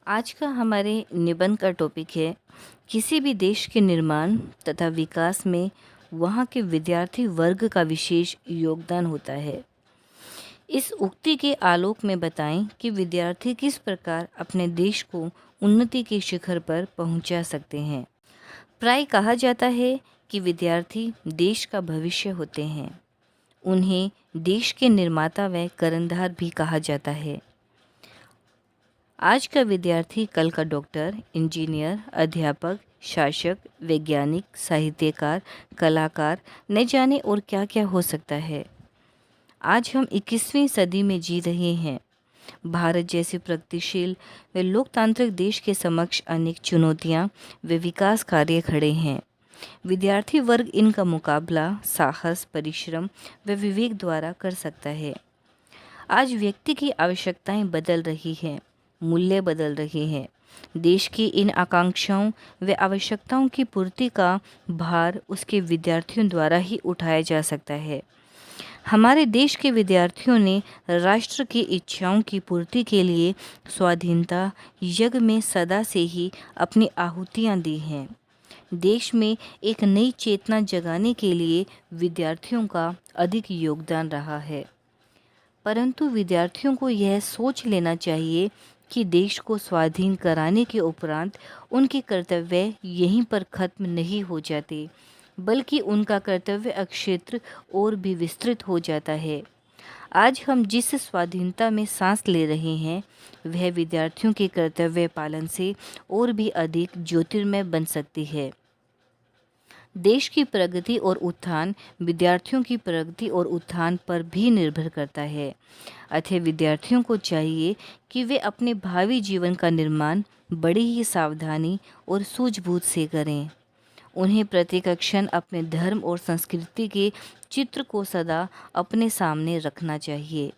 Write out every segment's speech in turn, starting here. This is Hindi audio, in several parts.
आज का हमारे निबंध का टॉपिक है किसी भी देश के निर्माण तथा विकास में वहाँ के विद्यार्थी वर्ग का विशेष योगदान होता है। इस उक्ति के आलोक में बताएं कि विद्यार्थी किस प्रकार अपने देश को उन्नति के शिखर पर पहुंचा सकते हैं। प्राय कहा जाता है कि विद्यार्थी देश का भविष्य होते हैं। उन्हें देश के निर्माता व कर्णधार भी कहा जाता है। आज का विद्यार्थी कल का डॉक्टर, इंजीनियर, अध्यापक, शासक, वैज्ञानिक, साहित्यकार, कलाकार न जाने और क्या क्या हो सकता है। आज हम 21वीं सदी में जी रहे हैं। भारत जैसे प्रगतिशील व लोकतांत्रिक देश के समक्ष अनेक चुनौतियां व विकास कार्य खड़े हैं। विद्यार्थी वर्ग इनका मुकाबला साहस, परिश्रम व विवेक द्वारा कर सकता है। आज व्यक्ति की आवश्यकताएं बदल रही हैं, मूल्य बदल रहे हैं। देश की इन आकांक्षाओं व आवश्यकताओं की पूर्ति का भार उसके विद्यार्थियों द्वारा ही उठाया जा सकता है। हमारे देश के विद्यार्थियों ने राष्ट्र की इच्छाओं की पूर्ति के लिए स्वाधीनता यज्ञ में सदा से ही अपनी आहुतियाँ दी हैं। देश में एक नई चेतना जगाने के लिए विद्यार्थियों का अधिक योगदान रहा है। परंतु विद्यार्थियों को यह सोच लेना चाहिए कि देश को स्वाधीन कराने के उपरांत उनके कर्तव्य यहीं पर खत्म नहीं हो जाते, बल्कि उनका कर्तव्य क्षेत्र और भी विस्तृत हो जाता है। आज हम जिस स्वाधीनता में सांस ले रहे हैं, वह विद्यार्थियों के कर्तव्य पालन से और भी अधिक ज्योतिर्मय बन सकती है। देश की प्रगति और उत्थान विद्यार्थियों की प्रगति और उत्थान पर भी निर्भर करता है। अतः विद्यार्थियों को चाहिए कि वे अपने भावी जीवन का निर्माण बड़ी ही सावधानी और सूझबूझ से करें। उन्हें प्रत्येक क्षण अपने धर्म और संस्कृति के चित्र को सदा अपने सामने रखना चाहिए।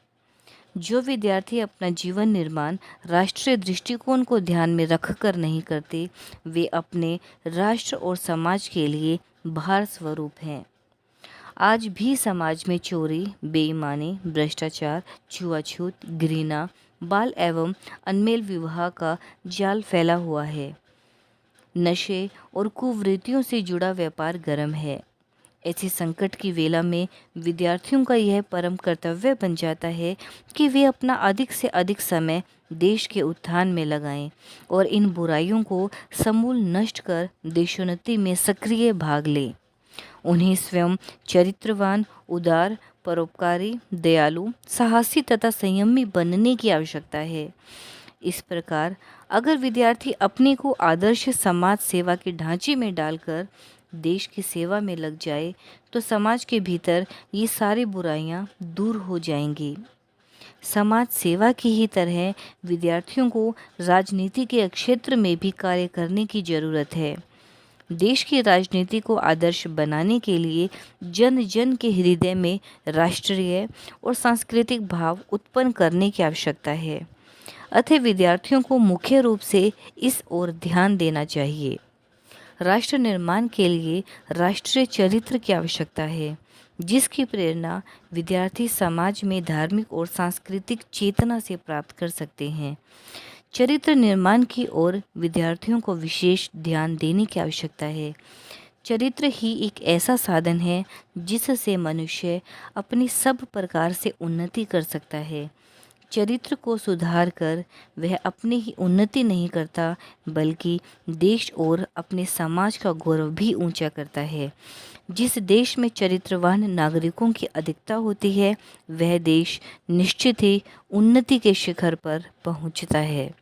जो विद्यार्थी अपना जीवन निर्माण राष्ट्रीय दृष्टिकोण को ध्यान में रखकर नहीं करते, वे अपने राष्ट्र और समाज के लिए भार स्वरूप हैं। आज भी समाज में चोरी, बेईमानी, भ्रष्टाचार, छुआछूत, घृणा, बाल एवं अनमेल विवाह का जाल फैला हुआ है। नशे और कुवृत्तियों से जुड़ा व्यापार गर्म है। ऐसे संकट की वेला में विद्यार्थियों का यह परम कर्तव्य बन जाता है कि वे अपना अधिक से अधिक समय देश के उत्थान में लगाएं और इन बुराइयों को समूल नष्ट कर देशोन्नति में सक्रिय भाग लें। उन्हें स्वयं चरित्रवान, उदार, परोपकारी, दयालु, साहसी तथा संयमी बनने की आवश्यकता है। इस प्रकार अगर विद्यार्थी अपने को आदर्श समाज सेवा के ढांचे में डालकर देश की सेवा में लग जाए, तो समाज के भीतर ये सारी बुराइयां दूर हो जाएंगी। समाज सेवा की ही तरह विद्यार्थियों को राजनीति के क्षेत्र में भी कार्य करने की जरूरत है। देश की राजनीति को आदर्श बनाने के लिए जन जन के हृदय में राष्ट्रीय और सांस्कृतिक भाव उत्पन्न करने की आवश्यकता है। अतः विद्यार्थियों को मुख्य रूप से इस ओर ध्यान देना चाहिए। राष्ट्र निर्माण के लिए राष्ट्रीय चरित्र की आवश्यकता है, जिसकी प्रेरणा विद्यार्थी समाज में धार्मिक और सांस्कृतिक चेतना से प्राप्त कर सकते हैं। चरित्र निर्माण की ओर विद्यार्थियों को विशेष ध्यान देने की आवश्यकता है। चरित्र ही एक ऐसा साधन है जिससे मनुष्य अपनी सब प्रकार से उन्नति कर सकता है। चरित्र को सुधार कर वह अपनी ही उन्नति नहीं करता, बल्कि देश और अपने समाज का गौरव भी ऊंचा करता है। जिस देश में चरित्रवान नागरिकों की अधिकता होती है, वह देश निश्चित ही उन्नति के शिखर पर पहुंचता है।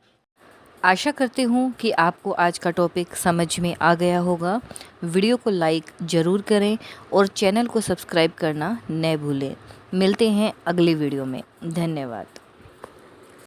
आशा करती हूँ कि आपको आज का टॉपिक समझ में आ गया होगा। वीडियो को लाइक ज़रूर करें और चैनल को सब्सक्राइब करना न भूलें। मिलते हैं अगले वीडियो में। धन्यवाद।